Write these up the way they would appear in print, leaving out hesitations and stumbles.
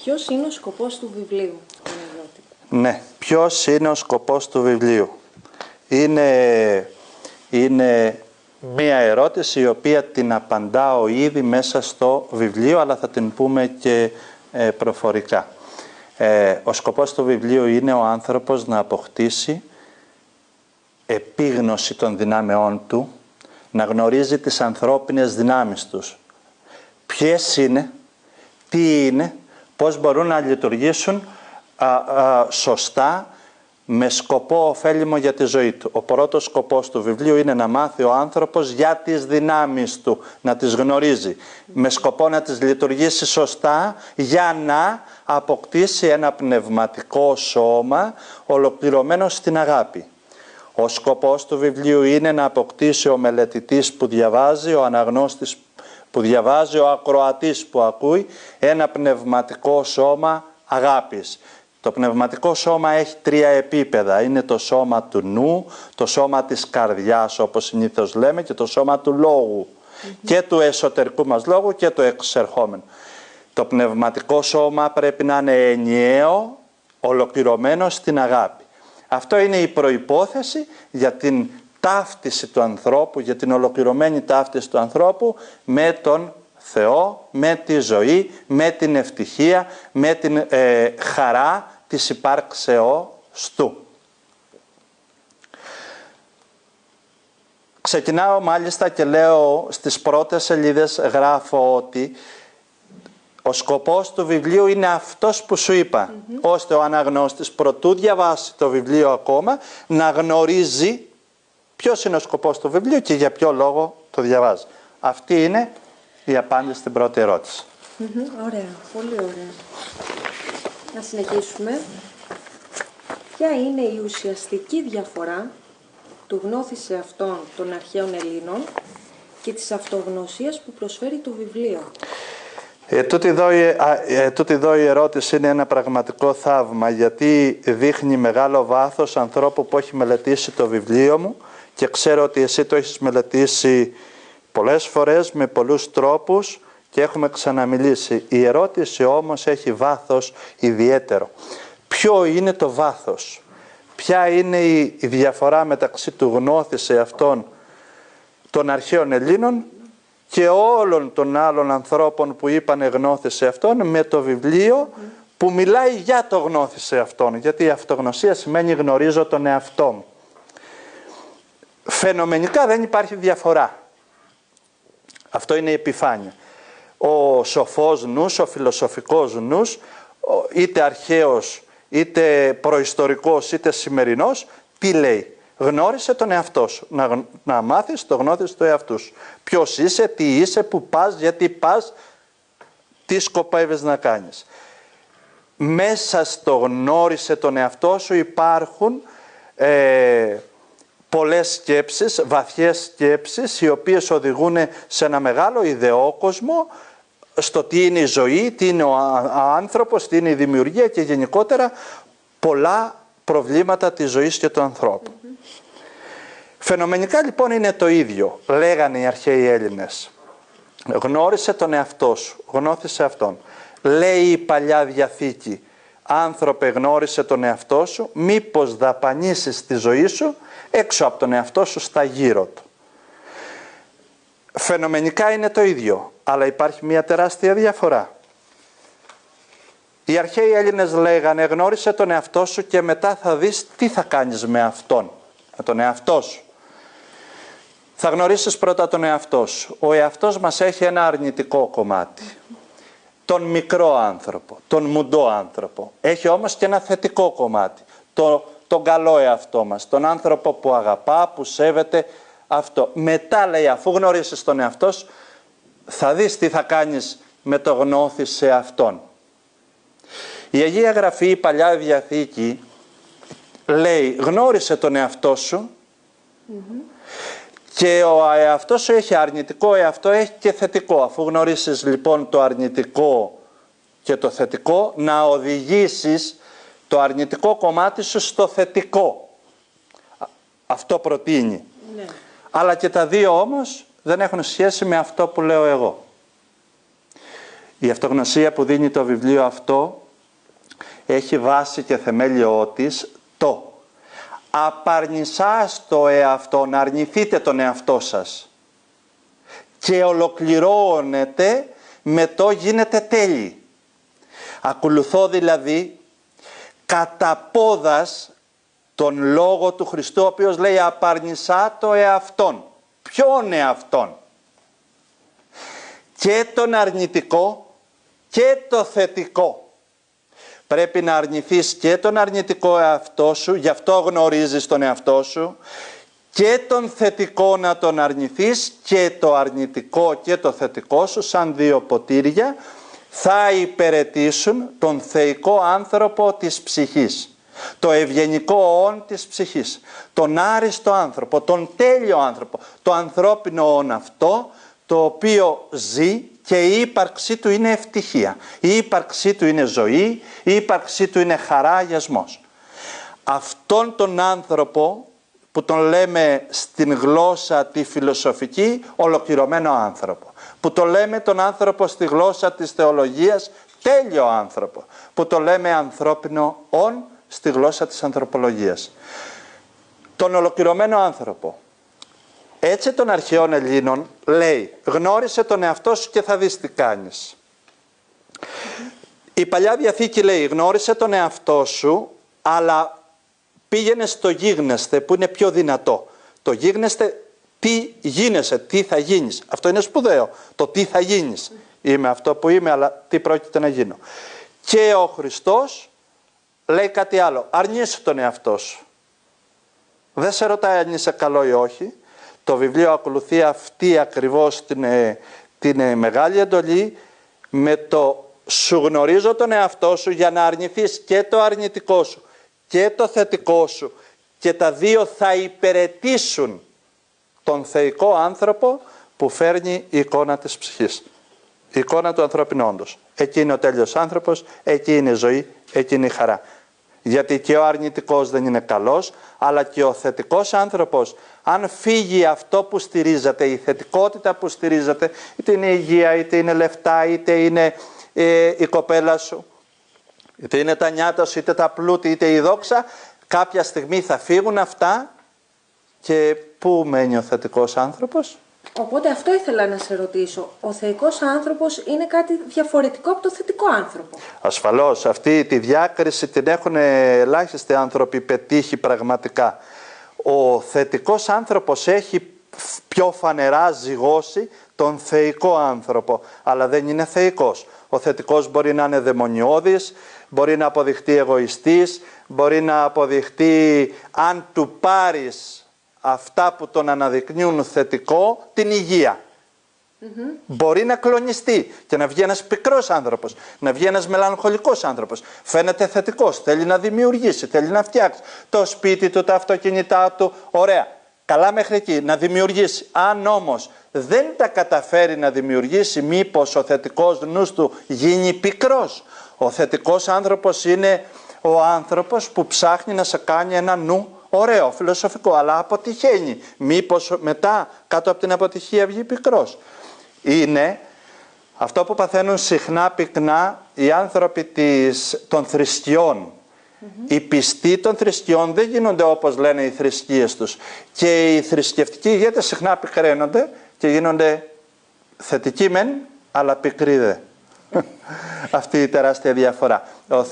Ποιος είναι ο σκοπός του βιβλίου? Ναι, ποιος είναι ο σκοπός του βιβλίου? Είναι μία ερώτηση η οποία την απαντάω ήδη μέσα στο βιβλίο, αλλά θα την πούμε και προφορικά. Ο σκοπός του βιβλίου είναι ο άνθρωπος να αποκτήσει επίγνωση των δυνάμεών του, να γνωρίζει τις ανθρώπινες δυνάμεις τους. Ποιες είναι, τι είναι, πώς μπορούν να λειτουργήσουν σωστά, με σκοπό ωφέλιμο για τη ζωή του. Ο πρώτος σκοπός του βιβλίου είναι να μάθει ο άνθρωπος για τις δυνάμεις του, να τις γνωρίζει, με σκοπό να τις λειτουργήσει σωστά, για να αποκτήσει ένα πνευματικό σώμα ολοκληρωμένο στην αγάπη. Ο σκοπός του βιβλίου είναι να αποκτήσει ο μελετητής που διαβάζει, ο αναγνώστης που διαβάζει, ο ακροατής που ακούει, ένα πνευματικό σώμα αγάπης. Το πνευματικό σώμα έχει τρία επίπεδα. Είναι το σώμα του νου, το σώμα της καρδιάς όπως συνήθως λέμε και το σώμα του λόγου. Και του εσωτερικού μας λόγου και του εξερχόμενου. Το πνευματικό σώμα πρέπει να είναι ενιαίο, ολοκληρωμένο στην αγάπη. Αυτό είναι η προϋπόθεση για την ταύτιση του ανθρώπου, για την ολοκληρωμένη ταύτιση του ανθρώπου με τον Θεό, με τη ζωή, με την ευτυχία, με την χαρά της υπάρξεώς του. Ξεκινάω μάλιστα και λέω στις πρώτες σελίδες, γράφω ότι ο σκοπός του βιβλίου είναι αυτός που σου είπα, ώστε ο αναγνώστης προτού διαβάσει το βιβλίο ακόμα να γνωρίζει ποιος είναι ο σκοπός του βιβλίου και για ποιο λόγο το διαβάζει. Αυτή είναι η απάντηση στην πρώτη ερώτηση. Ωραία, πολύ ωραία. Να συνεχίσουμε. Ποια είναι η ουσιαστική διαφορά του γνώθησε αυτών των αρχαίων Ελλήνων και της αυτογνωσίας που προσφέρει το βιβλίο? Τούτη εδώ η ερώτηση είναι ένα πραγματικό θαύμα, γιατί δείχνει μεγάλο βάθος ανθρώπου που έχει μελετήσει το βιβλίο μου και ξέρω ότι εσύ το έχεις μελετήσει πολλές φορές με πολλούς τρόπους και έχουμε ξαναμιλήσει. Η ερώτηση όμως έχει βάθος ιδιαίτερο. Ποιο είναι το βάθος? Ποια είναι η διαφορά μεταξύ του γνώθησε αυτών των αρχαίων Ελλήνων και όλων των άλλων ανθρώπων που είπανε γνώθησε αυτόν με το βιβλίο που μιλάει για το γνώθησε αυτόν? Γιατί η αυτογνωσία σημαίνει γνωρίζω τον εαυτό μου. Φαινομενικά δεν υπάρχει διαφορά. Αυτό είναι η επιφάνεια. Ο σοφός νους, ο φιλοσοφικός νους, είτε αρχαίος, είτε προϊστορικός, είτε σημερινός, τι λέει? Γνώρισε τον εαυτό σου. Να μάθεις το γνώθεις του εαυτού σου. Ποιος είσαι, τι είσαι, που πας, γιατί πας, τι σκοπεύεις να κάνεις. Μέσα στο γνώρισε τον εαυτό σου υπάρχουν πολλές σκέψεις, βαθιές σκέψεις, οι οποίες οδηγούν σε ένα μεγάλο ιδεόκοσμο, στο τι είναι η ζωή, τι είναι ο άνθρωπος, τι είναι η δημιουργία και γενικότερα πολλά προβλήματα της ζωής και του ανθρώπου. Φαινομενικά λοιπόν είναι το ίδιο, λέγανε οι αρχαίοι Έλληνες. Γνώρισε τον εαυτό σου, γνώθησε αυτόν. Λέει η Παλιά Διαθήκη, άνθρωπε γνώρισε τον εαυτό σου, μήπως δαπανίσεις τη ζωή σου έξω από τον εαυτό σου στα γύρω του. Φαινομενικά είναι το ίδιο, αλλά υπάρχει μια τεράστια διαφορά. Οι αρχαίοι Έλληνες λέγανε γνώρισε τον εαυτό σου και μετά θα δεις τι θα κάνεις με αυτόν, με τον εαυτό σου. Θα γνωρίσεις πρώτα τον εαυτό σου. Ο εαυτός μας έχει ένα αρνητικό κομμάτι. Τον μικρό άνθρωπο, τον μουντό άνθρωπο. Έχει όμως και ένα θετικό κομμάτι. Τον καλό εαυτό μας, τον άνθρωπο που αγαπά, που σέβεται αυτό. Μετά λέει, αφού γνωρίσεις τον εαυτό σου, θα δεις τι θα κάνεις με το γνώθησε αυτόν. Η Αγία Γραφή, η Παλιά Διαθήκη, λέει γνώρισε τον εαυτό σου και ο εαυτός σου έχει αρνητικό εαυτό, έχει και θετικό. Αφού γνωρίσεις λοιπόν το αρνητικό και το θετικό, να οδηγήσεις το αρνητικό κομμάτι σου στο θετικό. Αυτό προτείνει. Ναι. Αλλά και τα δύο όμως δεν έχουν σχέση με αυτό που λέω εγώ. Η αυτογνωσία που δίνει το βιβλίο αυτό έχει βάση και θεμέλιό της το απαρνησάς το εαυτό, να αρνηθείτε τον εαυτό σας. Και ολοκληρώνεται με το γίνεται τέλειοι. Ακολουθώ δηλαδή κατά πόδας τον λόγο του Χριστού, ο οποίος λέει απαρνησά το εαυτόν. Ποιον εαυτόν? Και τον αρνητικό και το θετικό. Πρέπει να αρνηθείς και τον αρνητικό εαυτό σου, γι' αυτό γνωρίζεις τον εαυτό σου, και τον θετικό να τον αρνηθείς, και το αρνητικό και το θετικό σου σαν δύο ποτήρια θα υπηρετήσουν τον θεϊκό άνθρωπο της ψυχής, το ευγενικό όν της ψυχής, τον άριστο άνθρωπο, τον τέλειο άνθρωπο, το ανθρώπινο όν αυτό, το οποίο ζει και η ύπαρξή του είναι ευτυχία, η ύπαρξή του είναι ζωή, η ύπαρξή του είναι χαρά, αγιασμός. Αυτόν τον άνθρωπο που τον λέμε στην γλώσσα τη φιλοσοφική ολοκληρωμένο άνθρωπο, που το λέμε τον άνθρωπο στη γλώσσα της θεολογίας τέλειο άνθρωπο, που το λέμε ανθρώπινο όν στη γλώσσα της ανθρωπολογίας. Τον ολοκληρωμένο άνθρωπο. Έτσι των αρχαίων Ελλήνων λέει γνώρισε τον εαυτό σου και θα δεις τι κάνεις. Η Παλιά Διαθήκη λέει γνώρισε τον εαυτό σου, αλλά πήγαινε στο γίγνεσθε που είναι πιο δυνατό. Το γίγνεσθε τι γίνεσαι, τι θα γίνεις. Αυτό είναι σπουδαίο, το τι θα γίνεις. Είμαι αυτό που είμαι, αλλά τι πρόκειται να γίνω. Και ο Χριστός λέει κάτι άλλο, αρνήσου τον εαυτό σου. Δεν σε ρωτάει αν είσαι καλό ή όχι. Το βιβλίο ακολουθεί αυτή ακριβώς την μεγάλη εντολή με το σου γνωρίζω τον εαυτό σου για να αρνηθείς και το αρνητικό σου και το θετικό σου, και τα δύο θα υπηρετήσουν τον θεϊκό άνθρωπο που φέρνει η εικόνα της ψυχής. Η εικόνα του ανθρώπινου όντως. Εκεί είναι ο τέλειος άνθρωπος, εκεί είναι η ζωή, εκεί είναι η χαρά. Γιατί και ο αρνητικός δεν είναι καλός, αλλά και ο θετικός άνθρωπος, αν φύγει αυτό που στηρίζεται, η θετικότητα που στηρίζεται, είτε είναι υγεία, είτε είναι λεφτά, είτε είναι η κοπέλα σου, είτε είναι τα νιάτα σου, είτε τα πλούτη, είτε η δόξα, κάποια στιγμή θα φύγουν αυτά και πού μένει ο θετικός άνθρωπος? Οπότε αυτό ήθελα να σε ρωτήσω. Ο θεϊκός άνθρωπος είναι κάτι διαφορετικό από το θετικό άνθρωπο. Ασφαλώς. Αυτή τη διάκριση την έχουν ελάχιστοι άνθρωποι πετύχει πραγματικά. Ο θετικός άνθρωπος έχει πιο φανερά ζυγώσει τον θεϊκό άνθρωπο, αλλά δεν είναι θεϊκός. Ο θετικός μπορεί να είναι δαιμονιώδης, μπορεί να αποδειχτεί εγωιστής, μπορεί να αποδειχτεί, αν του πάρεις αυτά που τον αναδεικνύουν θετικό, την υγεία. Μπορεί να κλονιστεί και να βγει ένας πικρός άνθρωπος, να βγει ένας μελαγχολικός άνθρωπος. Φαίνεται θετικός, θέλει να δημιουργήσει, θέλει να φτιάξει το σπίτι του, τα αυτοκίνητά του, ωραία. Καλά μέχρι εκεί, να δημιουργήσει. Αν όμως δεν τα καταφέρει να δημιουργήσει, μήπως ο θετικός νους του γίνει πικρός? Ο θετικός άνθρωπος είναι ο άνθρωπος που ψάχνει να σε κάνει ένα νου ωραίο, φιλοσοφικό, αλλά αποτυχαίνει. Μήπως μετά κάτω από την αποτυχία βγει πικρός? Είναι αυτό που παθαίνουν συχνά πυκνά οι άνθρωποι των θρησκειών. Οι πιστοί των θρησκειών δεν γίνονται όπως λένε οι θρησκείες τους. Και οι θρησκευτικοί ηγέτες συχνά πικραίνονται και γίνονται θετικοί μεν, αλλά πικροί δε. Αυτή η τεράστια διαφορά. Ο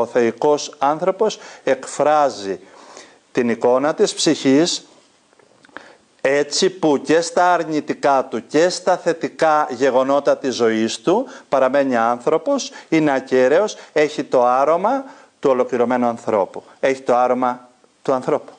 θεϊκός άνθρωπος εκφράζει την εικόνα της ψυχής έτσι που και στα αρνητικά του και στα θετικά γεγονότα της ζωής του παραμένει άνθρωπος, είναι ακέραιος, έχει το άρωμα του ολοκληρωμένου ανθρώπου. Έχει το άρωμα του ανθρώπου.